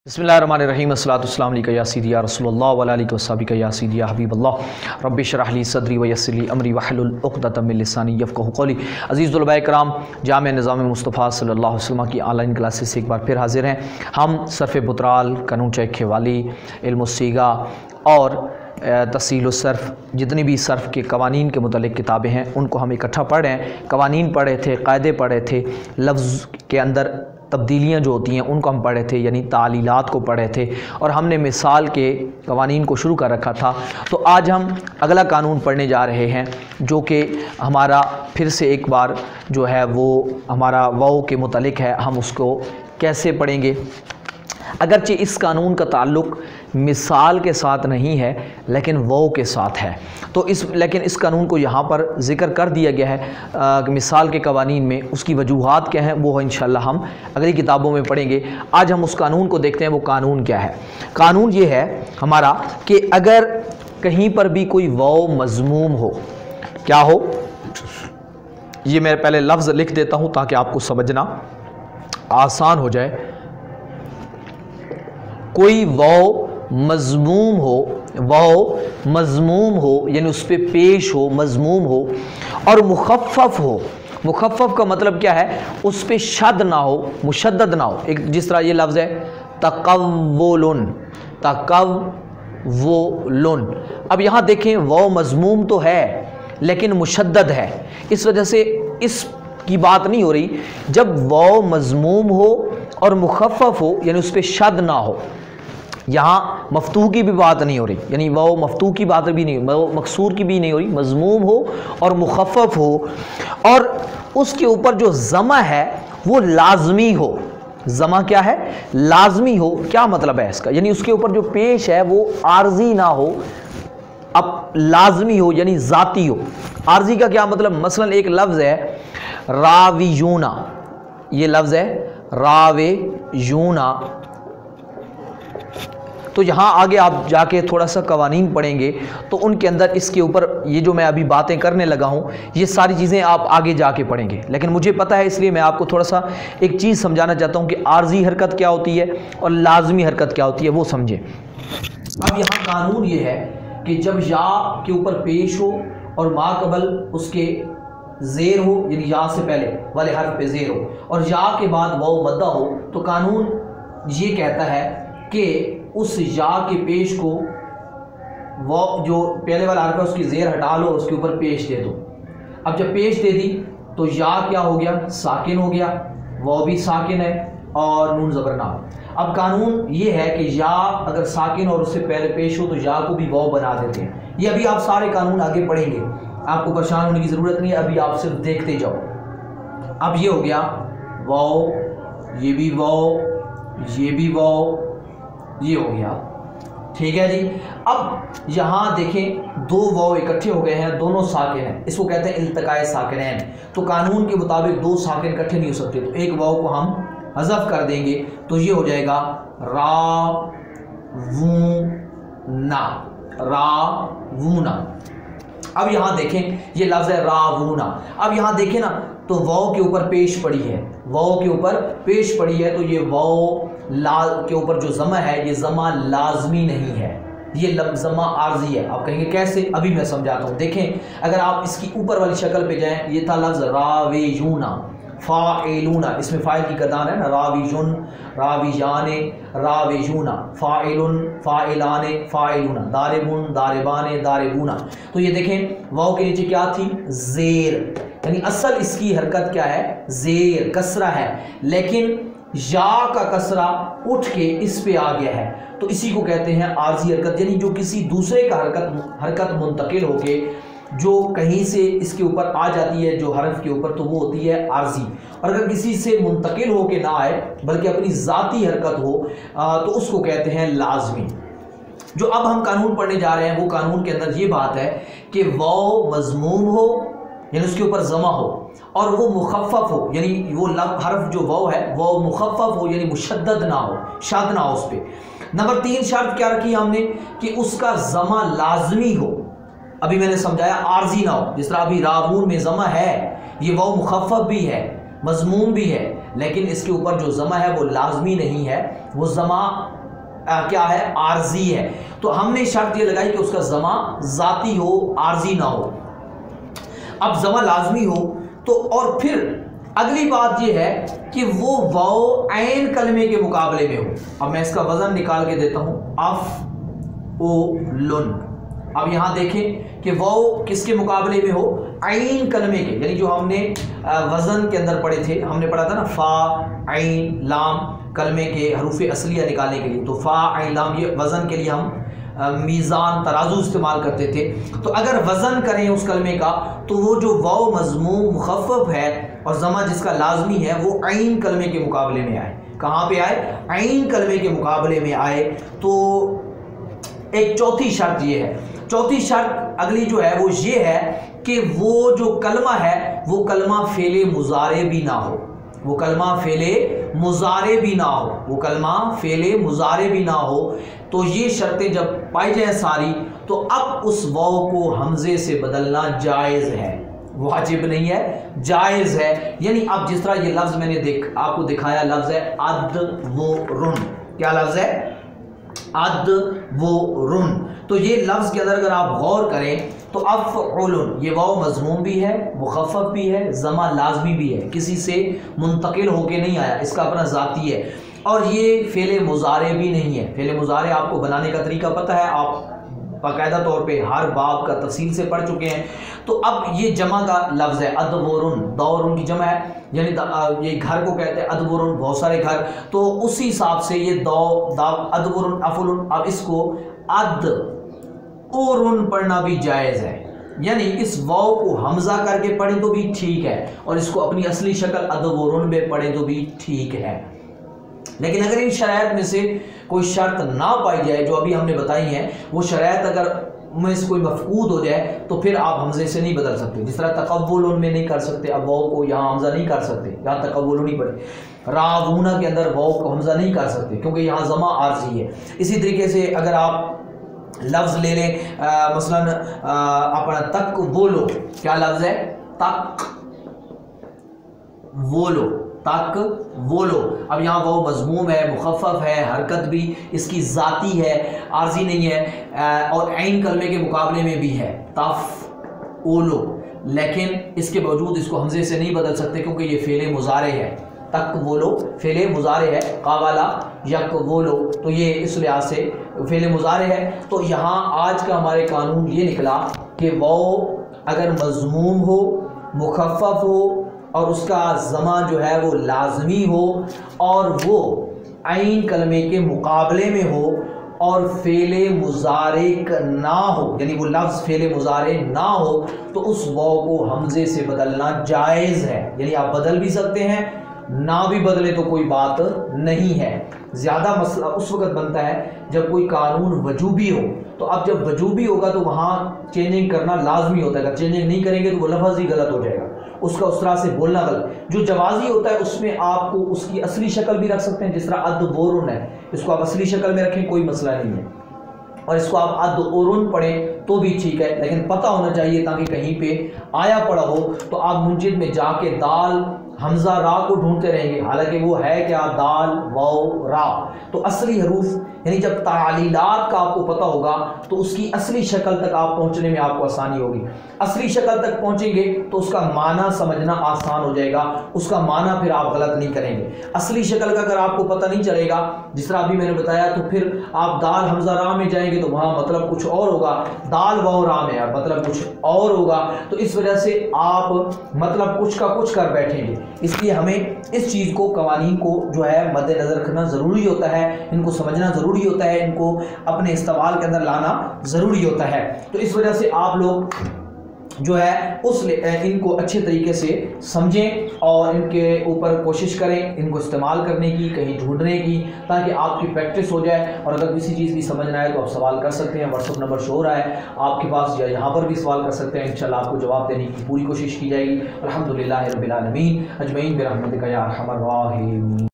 बिस्मिल्लाहिर्रहमानिर्रहीम अस्सलातुस्सलाम अलैका या सीदी या रसूलुल्लाह व अला आलिका व सहाबिका या सीदी या हबीबल्लाह रब्बि इश्रह ली सदरी व यस्सिर ली अमरी वहलुल उक़दतम मिन लिसानी यफ़क़हू क़ौली। अज़ीज़ तुलबाए किराम, जामिया निज़ाम मुस्तफ़ा सल्लल्लाहु अलैहि वसल्लम की ऑनलाइन क्लासेस से एक बार फिर हाजिर हैं। हम सर्फ़ बुतराल, कानून चेक खेवाली, इल्मुस्सीगा और तसील सर्फ़, जितनी भी सर्फ़ के कवानीन के मुतल्लिक़ किताबें हैं उनको हम इकट्ठा पढ़ रहे हैं। कवानीन पढ़े थे, क़ायदे पढ़े थे, लफ्ज़ के अंदर तब्दीलियाँ जो होती हैं उनको हम पढ़े थे, यानी तालीलात को पढ़े थे, और हमने मिसाल के कवानीन को शुरू कर रखा था। तो आज हम अगला कानून पढ़ने जा रहे हैं जो कि हमारा फिर से एक बार जो है वो हमारा वाव के मुतल्लिक़ है। हम उसको कैसे पढ़ेंगे? अगरचे इस कानून का ताल्लुक़ मिसाल के साथ नहीं है लेकिन वाव के साथ है, तो लेकिन इस कानून को यहाँ पर ज़िक्र कर दिया गया है मिसाल के कवानीन में। उसकी वजूहात क्या हैं वो इंशाअल्लाह हम अगली किताबों में पढ़ेंगे। आज हम उस कानून को देखते हैं। वो कानून क्या है? कानून ये है हमारा कि अगर कहीं पर भी कोई वाव मज़मूम हो, क्या हो, ये मैं पहले लफ्ज़ लिख देता हूँ ताकि आपको समझना आसान हो जाए। कोई वाव मज़मूम हो, वाव मज़मूम हो यानी उस पर पेश हो, मज़मूम हो और मुखफ़फ़ हो। मुखफ़फ़ का मतलब क्या है? उस पर शद ना हो, मुशद्दद ना हो। एक जिस तरह ये लफ्ज़ है तक़व्वुलन, तक़व्वुलन। अब यहाँ देखें वाव मज़मूम तो है लेकिन मुशद्दद है, इस वजह से इस की बात नहीं हो रही। जब वाव मज़मूम हो और मुखफ़फ़ हो यानी उस पर शद ना हो, यहाँ मफ्तूह की भी बात नहीं हो रही, यानी वाव मफ्तूह की बात भी नहीं, वाव मकसूर की भी नहीं हो रही, मज़मूम हो और मुखफ़फ़ हो और उसके ऊपर जो ज़मा है वो लाज़मी हो। ज़मा क्या है? लाज़मी हो। क्या मतलब है इसका? यानी उसके ऊपर जो पेश है वो आर्जी ना हो, अब लाज़मी हो यानी ज़ाती हो। आर्जी का क्या मतलब? मसलन एक लफ्ज़ है रावियूना, ये लफ्ज़ है रावियूना, तो यहाँ आगे आप जाके थोड़ा सा कवानीन पढ़ेंगे तो उनके अंदर इसके ऊपर ये जो मैं अभी बातें करने लगा हूँ ये सारी चीज़ें आप आगे जाके पढ़ेंगे। लेकिन मुझे पता है इसलिए मैं आपको थोड़ा सा एक चीज़ समझाना चाहता हूँ कि आर्जी हरकत क्या होती है और लाजमी हरकत क्या होती है, वो समझें। अब यहाँ कानून ये है कि जब या के ऊपर पेश हो और माकबल उसके ज़ेर हो, यानी या से पहले वाले हर्फ पे ज़ेर हो और या के बाद वाव मद्दा हो, तो कानून ये कहता है कि उस या के पेश को वो जो पहले वाला हर्फ है उसकी ज़ेर हटा लो और उसके ऊपर पेश दे दो। अब जब पेश दे दी तो या क्या हो गया? साकिन हो गया, वो भी साकिन है और नून ज़बर ना हो। अब कानून ये है कि या अगर साकिन और उससे पहले पेश हो तो या को भी वाव बना देते हैं। ये अभी आप सारे कानून आगे पढ़ेंगे, आपको परेशान होने की ज़रूरत नहीं है, अभी आप सिर्फ देखते जाओ। अब ये हो गया वाव, ये भी वाव, ये भी वाव, ये हो गया, ठीक है जी। अब यहाँ देखें दो वाव इकट्ठे हो गए हैं, दोनों साकिन हैं, इसको कहते हैं इल्तिकाए साकिनैन। तो कानून के मुताबिक दो साकिन इकट्ठे नहीं हो सकते, तो एक वाव को हम हज़फ कर देंगे तो ये हो जाएगा रावूना, रावूना। अब यहाँ देखें ये लफ्ज़ है रावूना। अब यहाँ देखें ना तो वाव के ऊपर पेश पड़ी है, वाव के ऊपर पेश पड़ी है, तो ये वाव के ऊपर जो ज़मा है ये ज़मा लाजमी नहीं है, ये ज़मा आर्जी है। आप कहेंगे कैसे? अभी मैं समझाता हूँ। देखें अगर आप इसकी ऊपर वाली शक्ल पे जाएं, ये था लफ्ज़ रावेयूना, फ़ाइलूना, इसमें फ़ाइल की गदान है ना, राविजुन, राविजाने, रावेयूना, फ़ाइलुन, फ़ाइलाने, फ़ाइलूना, दारिबुन, दारिबाने, दारिबूना। तो ये देखें वाव के नीचे क्या थी? ज़ेर, यानी असल इसकी हरकत क्या है? ज़ेर, कसरा है, लेकिन या का कसरा उठ के इस पे आ गया है, तो इसी को कहते हैं आर्जी हरकत। यानी जो किसी दूसरे का हरकत मुंतकिल होके जो कहीं से इसके ऊपर आ जाती है जो हरफ के ऊपर, तो वो होती है आर्जी। और अगर किसी से मुंतकिल होके ना आए बल्कि अपनी ज़ाती हरकत हो तो उसको कहते हैं लाजमी। जो अब हम कानून पढ़ने जा रहे हैं वो कानून के अंदर ये बात है कि वाव मज़मूम हो यानी उसके ऊपर ज़मा हो और वो मुखफ़फ़ हो, यानी वो हर्फ जो वाव है वो मुखफ़फ़ हो यानी मुशद्दद ना हो, शद ना हो उस पर। नंबर 3 शर्त क्या रखी हमने कि उसका ज़मा लाजमी हो। अभी मैंने समझाया आर्जी ना हो, जिस तरह अभी रावून में ज़मा है, ये वाव मुखफ़फ़ भी है, मज़मूम भी है, लेकिन इसके ऊपर जो जमा है वो लाजमी नहीं है, वो जमा क्या है, आर्जी है। तो हमने शर्त ये लगाई कि उसका जमा जाती हो, आर्जी ना हो। अब जमा लाजमी हो तो, और फिर अगली बात यह है कि वो वाओ ऐन कलमे के मुकाबले में हो। अब मैं इसका वजन निकाल के देता हूं, अफ ओ लुन। अब यहां देखें कि वाओ किसके मुकाबले में हो, ऐन कलमे के, यानी जो हमने वजन के अंदर पढ़े थे, हमने पढ़ा था ना फा ऐन लाम कलमे के हरूफ असलिया निकालने के लिए। तो फा ऐन लाम ये वजन के लिए हम मीज़ान तराजू इस्तेमाल करते थे। तो अगर वज़न करें उस कलमे का तो वो जो वाओ मज़मूम मुखफ़फ़ है और ज़मा जिसका लाजमी है वो ऐन कलमे के मुकाबले में आए। कहाँ पे आए, ऐन कलमे के मुकाबले में आए। तो एक चौथी शर्त ये है, चौथी शर्त अगली जो है वो ये है कि वो जो कलमा है वो कलमा फ़ेले मुज़ारे भी ना हो, वो कलमा फ़ेले मुज़ारे भी ना हो, वो कलमा फ़ेले मुज़ारे भी ना हो। तो ये शर्तें जब पाई जाए सारी, तो अब उस वाव को हमजे से बदलना जायज़ है, वाजिब नहीं है, जायज़ है। यानी अब जिस तरह ये लफ्ज़ मैंने आपको दिखाया, लफ्ज़ है अद वो रुन। क्या लफ्ज़ है, अद वो रुन। तो ये लफ्ज़ के अंदर अगर आप गौर करें तो अफ़उलुन, ये वाव मज़मूम भी है, मुखफ़फ़ भी है, ज़मा लाजमी भी है, किसी से मुंतकिल होके नहीं आया, इसका अपना ज़ाती है। और ये फ़ेले मुज़ारे भी नहीं है। फ़ेले मुज़ारे आपको बनाने का तरीका पता है, आप बाकायदा तौर पे हर बाब का तफसील से पढ़ चुके हैं। तो अब ये जमा का लफ्ज़ है अदवरुन, दौरुन की जमा है, यानी ये घर को कहते हैं अदवरुन, बहुत सारे घर। तो उसी हिसाब से ये अदवरुन अफुलुन, अब इसको अद ओरुन पढ़ना भी जायज़ है, यानी इस वाव को हमजा करके पढ़ें तो भी ठीक है और इसको अपनी असली शक्ल अदवरुन में पढ़ें तो भी ठीक है। लेकिन अगर इन शरायत में से कोई शर्त ना पाई जाए जो अभी हमने बताई है, वो शरायत अगर में से कोई मफकूद हो जाए तो फिर आप हमजे से नहीं बदल सकते। जिस तरह तकव्वुल में नहीं कर सकते, अब वाव को यहाँ हमजा नहीं कर सकते, यहाँ तकव्वुल नहीं पड़े। रावूना के अंदर वाव को हमजा नहीं कर सकते क्योंकि यहाँ जमा आर्जी है। इसी तरीके से अगर आप लफ्ज़ ले लें, मसलन अपना तक बोलो, क्या लफ्ज़ है, तक बोलो, तक बोलो। अब यहाँ वो मज़मूम है, मुखफ़फ़ है, हरकत भी इसकी ज़ाती है, आर्जी नहीं है, और ऐन कलमे के मुकाबले में भी है तफ ओलो। लेकिन इसके बावजूद इसको हमजे से नहीं बदल सकते क्योंकि ये फ़ेले मुज़ारे है। तक बोलो फ़ेले मुज़ारे है, कावाला यक बोलो, तो ये इस लिहाज से फ़ेले मुज़ारे है। तो यहाँ आज का हमारे कानून ये निकला कि वो अगर मज़मूम हो, मुखफ़फ़ हो और उसका ज़मा जो है वो लाजमी हो और वो ऐन कलमे के मुकाबले में हो और फ़ेले मुज़ारे ना हो, यानी वो लफ्ज़ फ़ेले मुज़ारे ना हो, तो उस वाव को हमजे से बदलना जायज़ है। यानी आप बदल भी सकते हैं, ना भी बदले तो कोई बात नहीं है। ज़्यादा मसला उस वक्त बनता है जब कोई कानून वजूबी हो। तो अब जब वजूबी होगा तो वहाँ चेंजिंग करना लाजमी होता है। अगर चेंजिंग नहीं करेंगे तो वो लफ्ज़ ही गलत हो जाएगा, उसका उस तरह से बोलना गलत। जो जवाज़ी होता है उसमें आपको उसकी असली शक्ल भी रख सकते हैं, जिस तरह अद-बोरुन है, इसको आप असली शक्ल में रखें, कोई मसला नहीं है, और इसको आप अद-ओरुन पढ़ें तो भी ठीक है। लेकिन पता होना चाहिए ताकि कहीं पे आया पड़ा हो तो आप मुंजिद में जाके दाल हमजा रा को ढूंढते रहेंगे, हालांकि वो है क्या, दाल वाव रा। तो असली हरूफ यानी जब तालीलात का आपको पता होगा तो उसकी असली शक्ल तक आप पहुंचने में आपको आसानी होगी। असली शक्ल तक पहुंचेंगे तो उसका माना समझना आसान हो जाएगा, उसका माना फिर आप गलत नहीं करेंगे। असली शक्ल का अगर आपको पता नहीं चलेगा, जिस तरह अभी मैंने बताया, तो फिर आप दाल हमजा रा में जाएंगे तो वहाँ मतलब कुछ और होगा, दाल वाव रा में मतलब कुछ और होगा। तो इस वजह से आप मतलब कुछ का कुछ कर बैठेंगे। इसलिए हमें इस चीज़ को, कवानीन को जो है मद्देनज़र रखना ज़रूरी होता है, इनको समझना ज़रूरी होता है, इनको अपने इस्तेमाल के अंदर लाना ज़रूरी होता है। तो इस वजह से आप लोग जो है इनको अच्छे तरीके से समझें और इनके ऊपर कोशिश करें इनको इस्तेमाल करने की, कहीं ढूंढने की, ताकि आपकी प्रैक्टिस हो जाए। और अगर किसी चीज़ की समझ ना आए तो आप सवाल कर सकते हैं, व्हाट्सअप नंबर शो हो रहा है आपके पास, या यहाँ पर भी सवाल कर सकते हैं। इंशाल्लाह आपको जवाब देने की पूरी कोशिश की जाएगी। अल्हम्दुलिल्लाह रब्बिल आलमीन अजमईन बिरहमतिका या अरहमर राहिमीन।